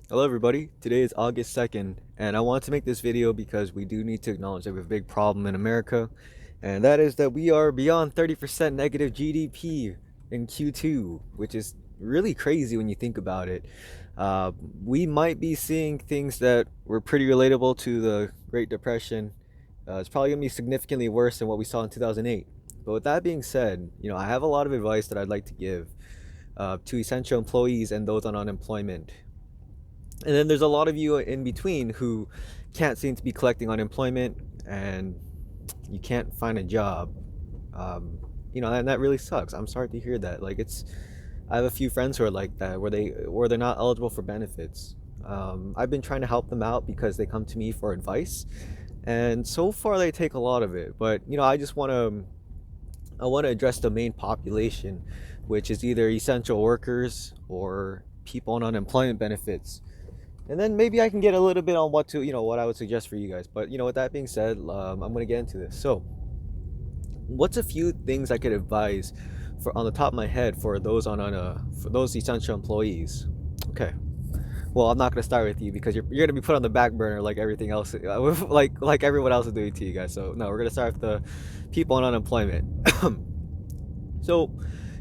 Hello everybody, today is August 2nd, and I want to make this video because we do need to acknowledge that we have a big problem in America, and that is that we are beyond 30% negative GDP in Q2, which is really crazy when you think about it. Uh, we might be seeing things that were pretty relatable to the Great Depression. It's probably going to be significantly worse than what we saw in 2008. But with that being said, I have a lot of advice that I'd like to give to essential employees and those on unemployment. And then there's a lot of you in between who can't seem to be collecting unemployment and you can't find a job. And that really sucks. I'm sorry to hear that. I have a few friends who are like that, where they're not eligible for benefits. I've been trying to help them out because they come to me for advice, and so far they take a lot of it. But I want to address the main population, which is either essential workers or people on unemployment benefits. And then maybe I can get a little bit on what I would suggest for you guys. But with that being said, I'm going to get into this. So, what's a few things I could advise for on the top of my head for those for those essential employees? Okay. Well, I'm not going to start with you because you're going to be put on the back burner like everything else, like everyone else is doing to you guys. So no, we're going to start with the people on unemployment. So,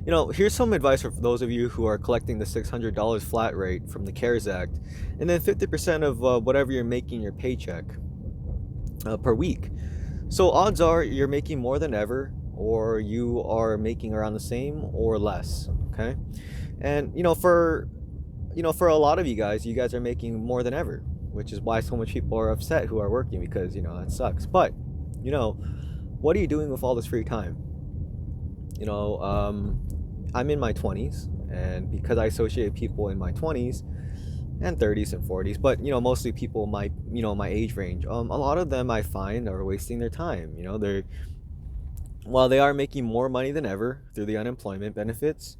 here's some advice for those of you who are collecting the $600 flat rate from the CARES Act, and then 50% of whatever you're making your paycheck per week. So odds are you're making more than ever, or you are making around the same or less. Okay, and for a lot of you guys are making more than ever, which is why so much people are upset who are working because that sucks. But what are you doing with all this free time? you know um, I'm in my 20s, and because I associate people in my 20s and 30s and 40s, but mostly people my age range, a lot of them I find are wasting their time. They're while they are making more money than ever through the unemployment benefits,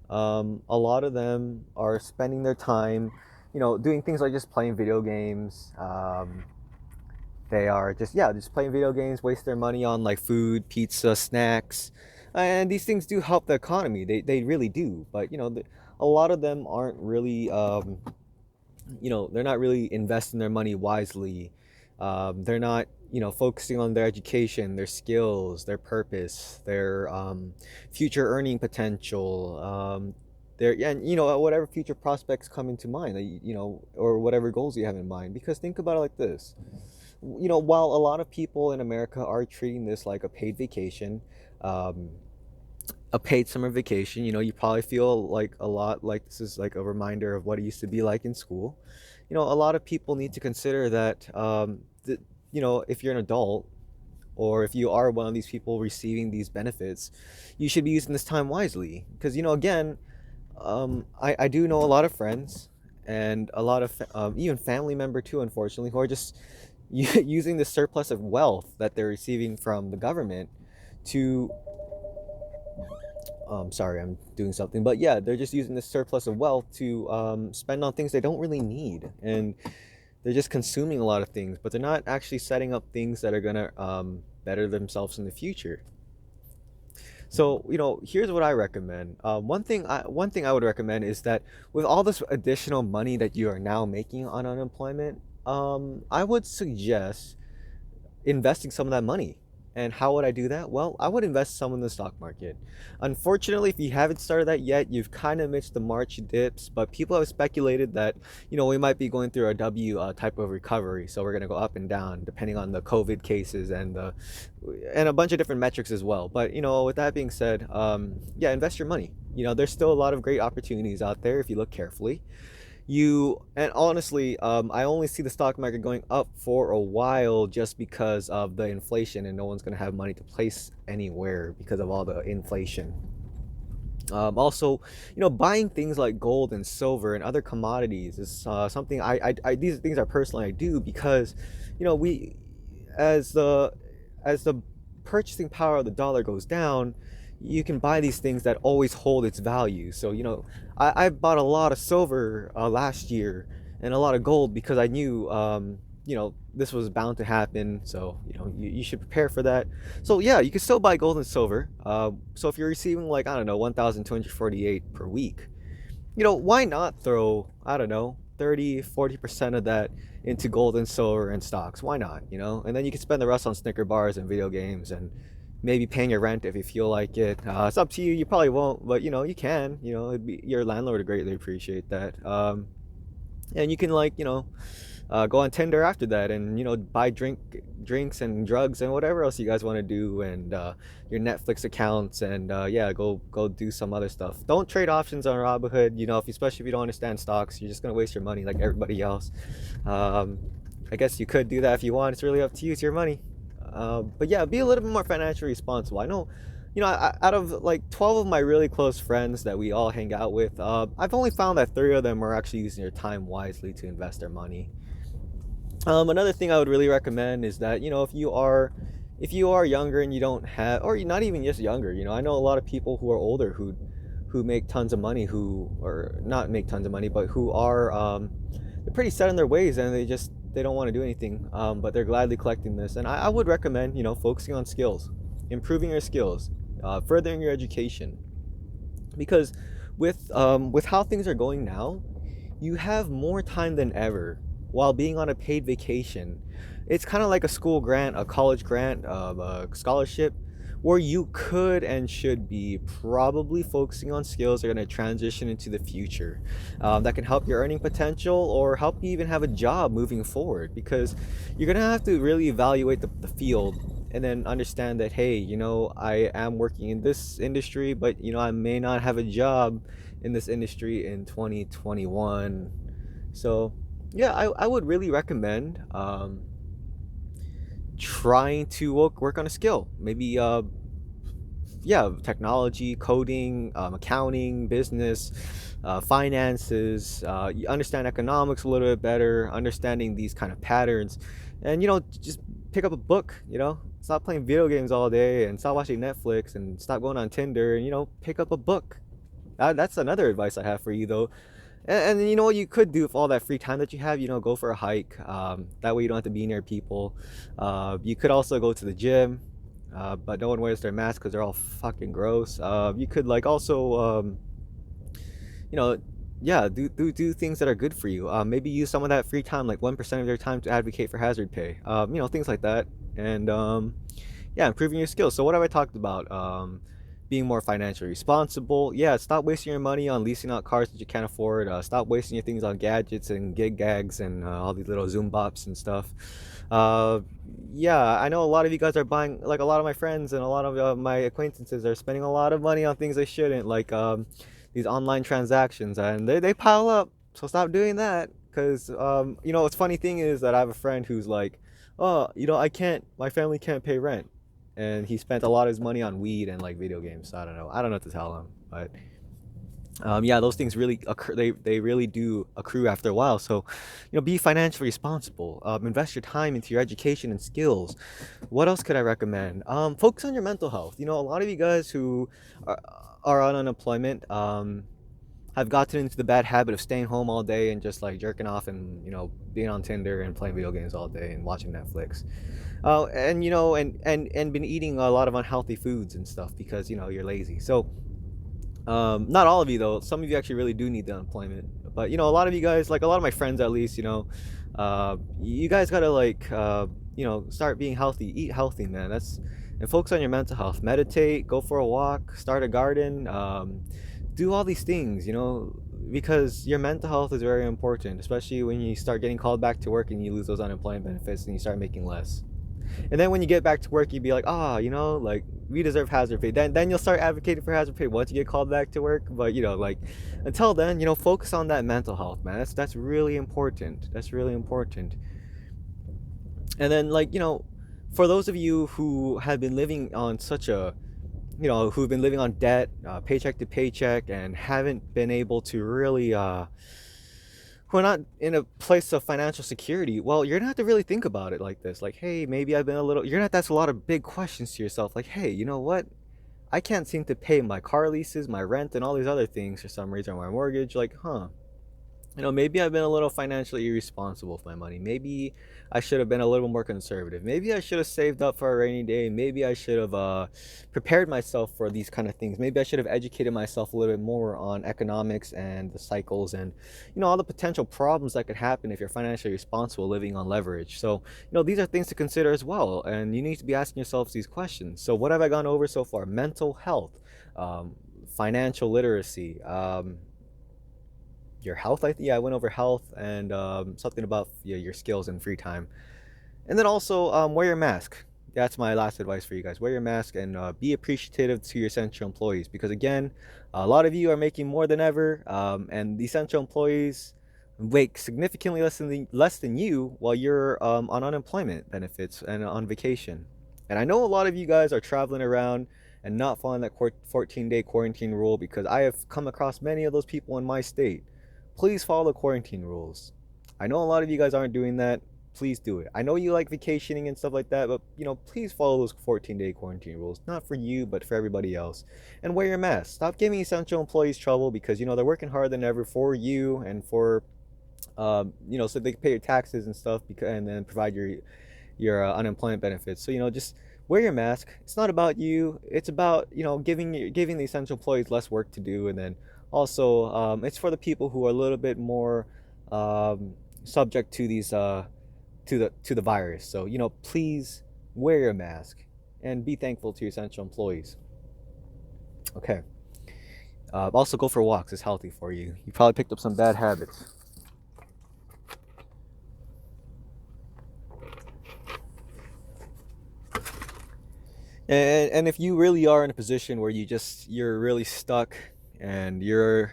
a lot of them are spending their time doing things like just playing video games. They are just playing video games, waste their money on like food, pizza, snacks, and these things do help the economy. They really do. But a lot of them aren't really they're not really investing their money wisely. They're not focusing on their education, their skills, their purpose, their future earning potential. Their and whatever future prospects come into mind, or whatever goals you have in mind. Because think about it like this: while a lot of people in America are treating this like a paid vacation, um, a paid summer vacation, you probably feel like a lot like this is like a reminder of what it used to be like in school. A lot of people need to consider that, if you're an adult, or if you are one of these people receiving these benefits, you should be using this time wisely. Because, again, I do know a lot of friends and a lot of even family member too, unfortunately, who are just using the surplus of wealth that they're receiving from the government to sorry, I'm doing something, but yeah, they're just using this surplus of wealth to spend on things they don't really need, and they're just consuming a lot of things, but they're not actually setting up things that are gonna better themselves in the future. So here's what I recommend. One thing I would recommend is that with all this additional money that you are now making on unemployment, I would suggest investing some of that money. And how would I do that? Well, I would invest some in the stock market. Unfortunately, if you haven't started that yet, you've kind of missed the March dips, but people have speculated that, we might be going through a W type of recovery. So we're going to go up and down depending on the COVID cases and a bunch of different metrics as well. But, with that being said, yeah, invest your money. There's still a lot of great opportunities out there if you look carefully. And honestly, I only see the stock market going up for a while just because of the inflation, and no one's going to have money to place anywhere because of all the inflation. Also, buying things like gold and silver and other commodities is something these things are personally I do because we as the purchasing power of the dollar goes down, you can buy these things that always hold its value. So I bought a lot of silver last year and a lot of gold because I knew this was bound to happen. So you should prepare for that. So yeah, you can still buy gold and silver. So if you're receiving like, I don't know, 1,248 per week, why not throw, I don't know, 30-40% of that into gold and silver and stocks? Why not? And then you can spend the rest on Snicker bars and video games and maybe paying your rent if you feel like it. It's up to you. You probably won't, but you can. Your landlord would greatly appreciate that. And you can, like, go on Tinder after that, and buy drinks and drugs and whatever else you guys want to do, and your Netflix accounts, and yeah, go do some other stuff. Don't trade options on Robinhood. Especially if you don't understand stocks, you're just gonna waste your money like everybody else. um, I guess you could do that if you want. It's really up to you. It's your money. But yeah, be a little bit more financially responsible. I know, out of like 12 of my really close friends that we all hang out with, I've only found that 3 of them are actually using their time wisely to invest their money. Another thing I would really recommend is that, if you are younger and you don't have, or you're not even just younger, I know a lot of people who are older who make tons of money, who, or not make tons of money, but who are, they're pretty set in their ways, and they don't want to do anything, but they're gladly collecting this. And I would recommend, focusing on skills, improving your skills, furthering your education, because with how things are going now, you have more time than ever while being on a paid vacation. It's kind of like a school grant, a college grant, a scholarship, where you could and should be probably focusing on skills that are going to transition into the future, that can help your earning potential or help you even have a job moving forward, because you're going to have to really evaluate the field and then understand that, hey, I am working in this industry, but I may not have a job in this industry in 2021. So yeah, I would really recommend trying to work on a skill. Maybe yeah, technology, coding, accounting, business, finances. You understand economics a little bit better, understanding these kind of patterns, and just pick up a book. Stop playing video games all day and stop watching Netflix and stop going on Tinder, and pick up a book. That's another advice I have for you, though. And you know what you could do with all that free time that you have? Go for a hike. That way you don't have to be near people. You could also go to the gym, but no one wears their mask because they're all fucking gross. You could, like, also, you know, yeah, do things that are good for you. Maybe use some of that free time, like 1% of your time, to advocate for hazard pay. Things like that. And yeah, improving your skills. So what have I talked about? Being more financially responsible. Yeah, stop wasting your money on leasing out cars that you can't afford. Stop wasting your things on gadgets and gig gags and all these little Zoom bops and stuff. Uh, yeah, I know a lot of you guys are buying, like, a lot of my friends and a lot of my acquaintances are spending a lot of money on things they shouldn't, like these online transactions, and they pile up. So stop doing that, because what's funny thing is that I have a friend who's like, oh, I can't, my family can't pay rent, and he spent a lot of his money on weed and like video games. So I don't know what to tell him, but yeah, those things really occur. They really do accrue after a while. So be financially responsible. Invest your time into your education and skills. What else could I recommend? Focus on your mental health. A lot of you guys who are, are on unemployment, have gotten into the bad habit of staying home all day and just like jerking off and being on Tinder and playing video games all day and watching Netflix. And been eating a lot of unhealthy foods and stuff because you're lazy. So not all of you, though. Some of you actually really do need the unemployment. But a lot of you guys, like a lot of my friends at least, you guys gotta, like, start being healthy, eat healthy, man. And focus on your mental health. Meditate, go for a walk, start a garden, do all these things, because your mental health is very important, especially when you start getting called back to work and you lose those unemployment benefits and you start making less. And then when you get back to work, you'd be like, like, we deserve hazard pay. Then you'll start advocating for hazard pay once you get called back to work. But like, until then, focus on that mental health, man. That's really important. That's really important. And then, like, for those of you who have been living on such a, who've been living on debt, paycheck to paycheck, and haven't been able to really who are not in a place of financial security, well, you're gonna have to really think about it like this. Like, hey, maybe I've been a little. You're gonna have to ask a lot of big questions to yourself. Like, hey, you know what? I can't seem to pay my car leases, my rent, and all these other things for some reason, or my mortgage. Like, huh? Maybe I've been a little financially irresponsible with my money. Maybe I should have been a little more conservative. Maybe I should have saved up for a rainy day. Maybe I should have prepared myself for these kind of things. Maybe I should have educated myself a little bit more on economics and the cycles and, all the potential problems that could happen if you're financially responsible living on leverage. So, these are things to consider as well. And you need to be asking yourselves these questions. So, what have I gone over so far? Mental health, um, financial literacy, your health. Yeah, I went over health and something about your skills and free time. And then also wear your mask. That's my last advice for you guys. Wear your mask and be appreciative to your essential employees, because again, a lot of you are making more than ever, and the essential employees make significantly less than you while you're on unemployment benefits and on vacation. And I know a lot of you guys are traveling around and not following that 14-day quarantine rule, because I have come across many of those people in my state. Please follow the quarantine rules. I know a lot of you guys aren't doing that. Please do it. I know you like vacationing and stuff like that, but please follow those 14-day quarantine rules. Not for you, but for everybody else. And wear your mask. Stop giving essential employees trouble, because they're working harder than ever for you and for so they can pay your taxes and stuff, and then provide your unemployment benefits. So just wear your mask. It's not about you. It's about giving the essential employees less work to do, and then also it's for the people who are a little bit more um, subject to these to the virus. So please wear your mask and be thankful to your essential employees. Okay. Also, go for walks. It's healthy for you. You probably picked up some bad habits. And if you really are in a position where you're really stuck and the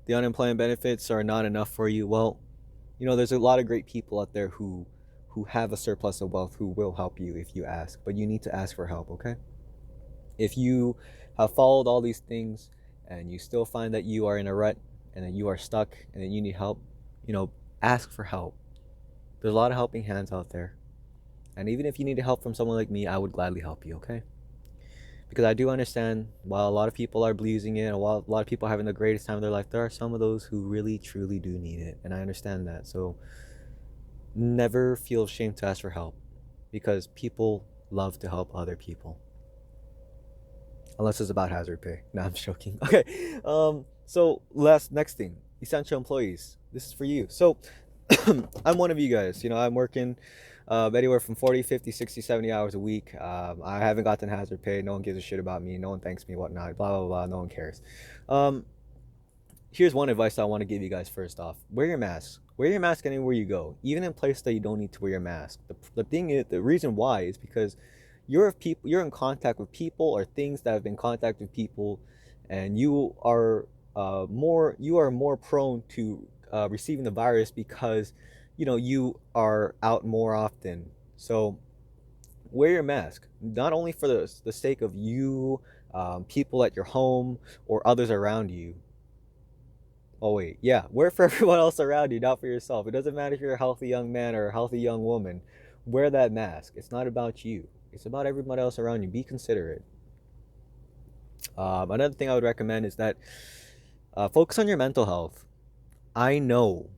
unemployment benefits are not enough for you, well, there's a lot of great people out there who have a surplus of wealth who will help you if you ask, but you need to ask for help, okay? If you have followed all these things and you still find that you are in a rut and that you are stuck and that you need help, ask for help. There's a lot of helping hands out there. And even if you need help from someone like me, I would gladly help you, okay? Because I do understand, while a lot of people are abusing it and while a lot of people are having the greatest time of their life, there are some of those who really truly do need it, and I understand that. So never feel ashamed to ask for help, because people love to help other people, unless it's about hazard pay. No, I'm joking. Okay. So next thing, essential employees. This is for you. So I'm one of you guys. I'm working anywhere from 40, 50, 60, 70 hours a week. I haven't gotten hazard pay. No one gives a shit about me. No one thanks me, whatnot. Blah, blah, blah. No one cares. Um, Here's one advice I want to give you guys first off. Wear your mask. Wear your mask anywhere you go, even in places that you don't need to wear your mask. The thing is, the reason why is because you're in contact with people or things that have been in contact with people, and you are more prone to receiving the virus, because you are out more often. So wear your mask, not only for the sake of you, people at your home, or others around you. Oh wait, yeah, wear it for everyone else around you, not for yourself. It doesn't matter if you're a healthy young man or a healthy young woman. Wear that mask. It's not about you. It's about everyone else around you. Be considerate. Another thing I would recommend is that focus on your mental health. I know,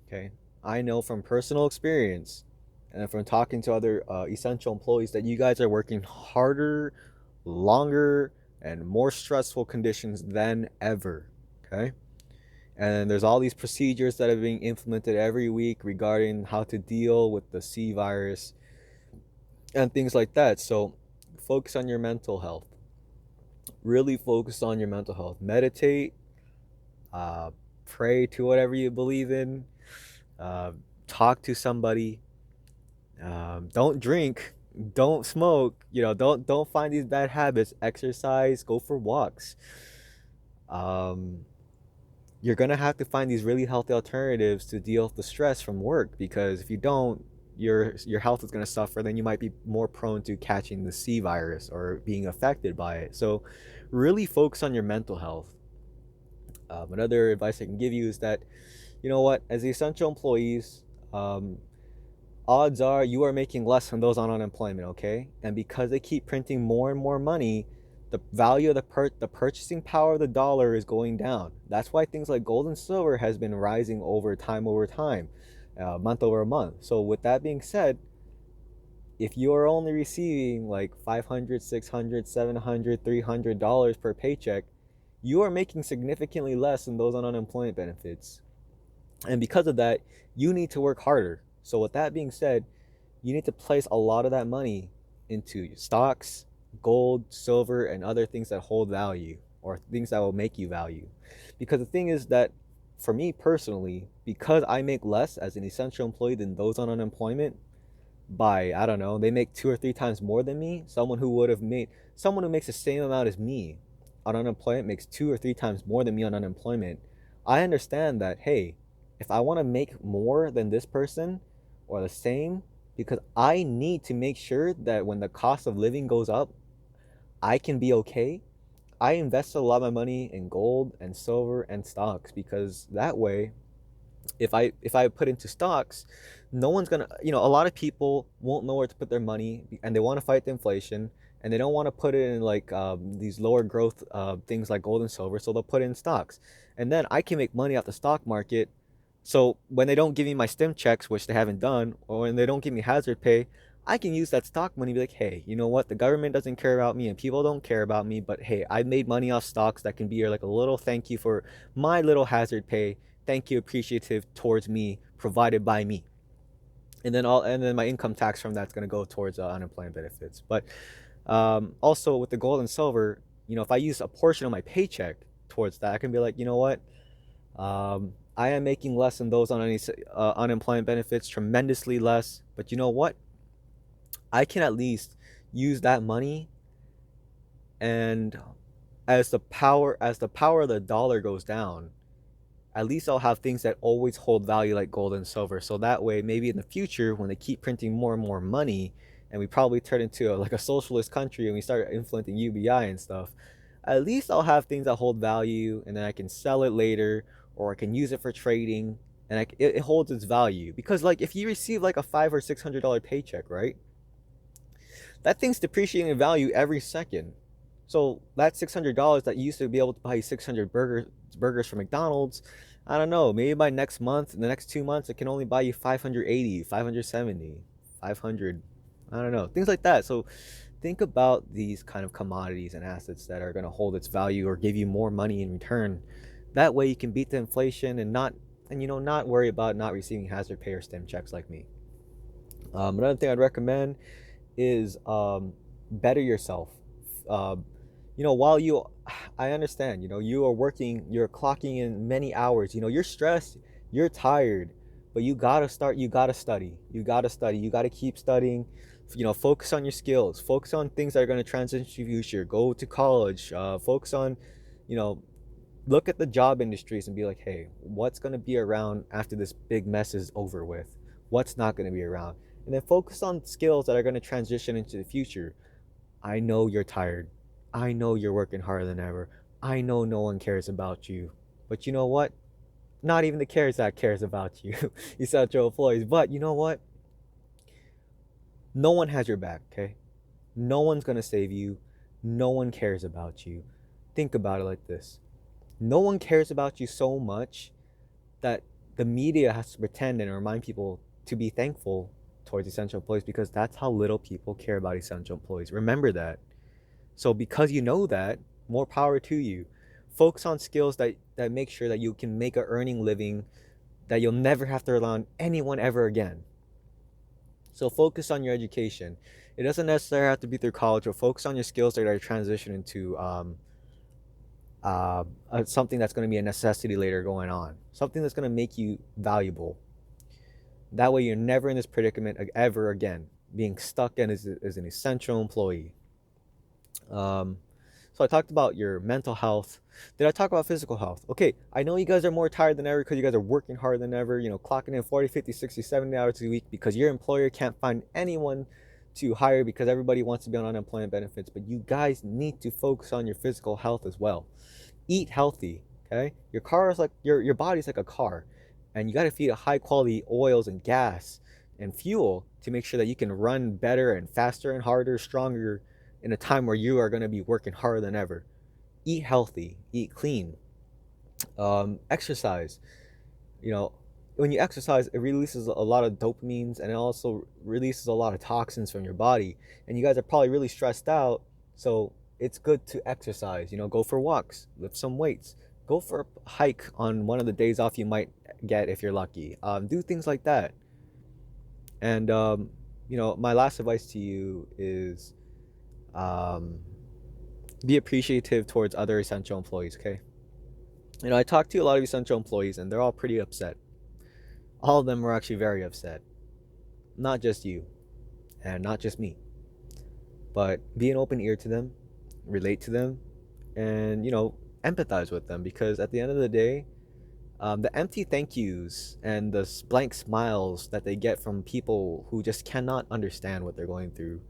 okay, I know from personal experience and from talking to other essential employees that you guys are working harder, longer, and more stressful conditions than ever. Okay. And there's all these procedures that are being implemented every week regarding how to deal with the C virus and things like that. So focus on your mental health. Really focus on your mental health. Meditate, uh, pray to whatever you believe in, uh, talk to somebody. Don't drink, don't smoke. Don't find these bad habits. Exercise, go for walks. Um, you're gonna have to find these really healthy alternatives to deal with the stress from work, because if you don't, your health is gonna suffer. Then you might be more prone to catching the C virus or being affected by it. So really focus on your mental health. Another advice I can give you is that, you know what, as the essential employees, um, odds are you are making less than those on unemployment, okay? And because they keep printing more and more money, The value of the purchasing power of the dollar is going down. That's why things like gold and silver has been rising over time, month over month. So with that being said, if you're only receiving like 500, 600, 700, $300 per paycheck, you are making significantly less than those on unemployment benefits. And because of that, you need to work harder. So with that being said, you need to place a lot of that money into stocks, gold, silver, and other things that hold value or things that will make you value. Because the thing is that for me personally, because I make less as an essential employee than those on unemployment, by, I don't know, they make 2 or 3 times more than me. Someone who makes the same amount as me on unemployment makes 2 or 3 times more than me on unemployment. I understand that, hey, if I want to make more than this person or the same, because I need to make sure that when the cost of living goes up, I can be okay. I invest a lot of my money in gold and silver and stocks because that way, if I put into stocks, no one's gonna, a lot of people won't know where to put their money, and they want to fight the inflation, and they don't want to put it in like these lower growth things like gold and silver, so they'll put it in stocks, and then I can make money off the stock market. So when they don't give me my stim checks, which they haven't done, or when they don't give me hazard pay, I can use that stock money to be like, hey, you know what? The government doesn't care about me and people don't care about me, but hey, I made money off stocks that can be like a little thank you for my little hazard pay. Thank you, appreciative towards me, provided by me. And then my income tax from that's gonna go towards unemployment benefits. But also with the gold and silver, if I use a portion of my paycheck towards that, I can be like, you know what? I am making less than those on any unemployment benefits, tremendously less. But you know what? I can at least use that money, and as the power of the dollar goes down, at least I'll have things that always hold value like gold and silver. So that way, maybe in the future, when they keep printing more and more money, and we probably turn into like a socialist country and we start implementing UBI and stuff, at least I'll have things that hold value, and then I can sell it later, or I can use it for trading, and it holds its value. Because like if you receive like a $500 or $600 paycheck, right? That thing's depreciating in value every second. So that $600 that used to be able to buy you 600 burgers from McDonald's, I don't know, maybe by next month, in the next 2 months, it can only buy you 580, 570, 500. I don't know, things like that. So think about these kind of commodities and assets that are going to hold its value or give you more money in return. That way you can beat the inflation and not worry about not receiving hazard pay or stem checks like me. Another thing I'd recommend is better yourself. Um, while I understand, you are working, you're clocking in many hours, you're stressed, you're tired, but you gotta keep studying, focus on your skills, focus on things that are going to transition to your future, go to college, focus on, you know, look at the job industries and be like, hey, what's going to be around after this big mess is over with? What's not going to be around? And then focus on skills that are going to transition into the future. I know you're tired. I know you're working harder than ever. I know no one cares about you. But you know what? Not even the CARES Act cares about you, essential employees. But you know what? No one has your back, okay? No one's going to save you. No one cares about you. Think about it like this: no one cares about you so much that the media has to pretend and remind people to be thankful towards essential employees, because that's how little people care about essential employees. Remember that. So because you know that, more power to you. Focus on skills that make sure that you can make a earning living, that you'll never have to rely on anyone ever again. So focus on your education. It doesn't necessarily have to be through college, but focus on your skills that are transitioning into something that's going to be a necessity later going on, something that's going to make you valuable. That way you're never in this predicament ever again, being stuck in as an essential employee. um, so I talked about your mental health. Did I talk about physical health? Okay, I know you guys are more tired than ever because you guys are working harder than ever, clocking in 40, 50, 60, 70 hours a week because your employer can't find anyone to hire because everybody wants to be on unemployment benefits. But you guys need to focus on your physical health as well. Eat healthy. Okay, your car is like your body's like a car, and you got to feed it high quality oils and gas and fuel to make sure that you can run better and faster and harder, stronger, in a time where you are going to be working harder than ever. Eat healthy, eat clean, exercise. You know, when you exercise, it releases a lot of dopamines, and it also releases a lot of toxins from your body. And you guys are probably really stressed out, so it's good to exercise. Go for walks, lift some weights, go for a hike on one of the days off you might get if you're lucky. Do things like that. And my last advice to you is, um, be appreciative towards other essential employees. Okay. I talked to a lot of essential employees, and they're all pretty upset. All of them were actually very upset. Not just you, and not just me, but be an open ear to them, relate to them, and empathize with them. Because at the end of the day, the empty thank yous and the blank smiles that they get from people who just cannot understand what they're going through,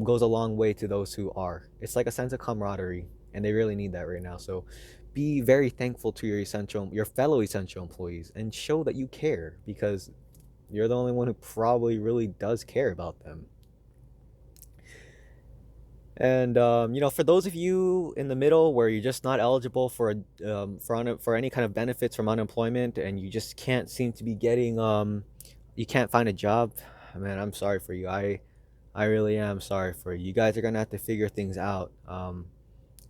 goes a long way to those who are. It's like a sense of camaraderie, and they really need that right now. So be very thankful to your fellow essential employees, and show that you care, because you're the only one who probably really does care about them. And for those of you in the middle where you're just not eligible for any kind of benefits from unemployment, and you just can't seem to be getting you can't find a job, man, I'm sorry for you. I really am sorry for you. You guys are gonna have to figure things out.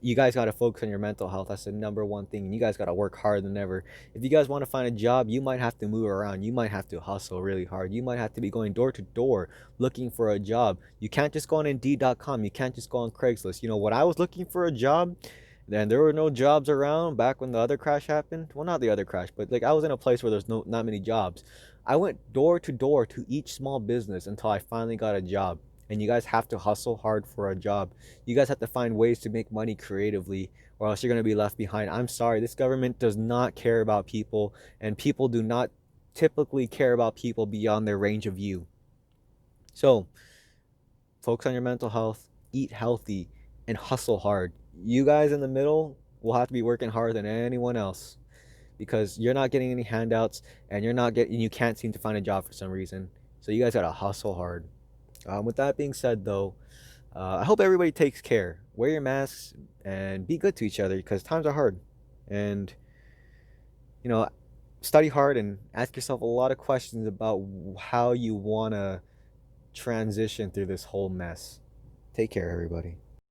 You guys got to focus on your mental health. That's the number one thing. And you guys got to work harder than ever. If you guys want to find a job, you might have to move around. You might have to hustle really hard. You might have to be going door to door looking for a job. You can't just go on Indeed.com. You can't just go on Craigslist. When I was looking for a job, then there were no jobs around back when the other crash happened. Well, not the other crash, but like I was in a place where there's not many jobs. I went door to door to each small business until I finally got a job. And you guys have to hustle hard for a job. You guys have to find ways to make money creatively, or else you're going to be left behind. I'm sorry, this government does not care about people, and people do not typically care about people beyond their range of view. So focus on your mental health, eat healthy, and hustle hard. You guys in the middle will have to be working harder than anyone else, because you're not getting any handouts, and you can't seem to find a job for some reason. So you guys gotta hustle hard. With that being said, though, I hope everybody takes care. Wear your masks and be good to each other, because times are hard. And, you know, study hard and ask yourself a lot of questions about how you want to transition through this whole mess. Take care, everybody.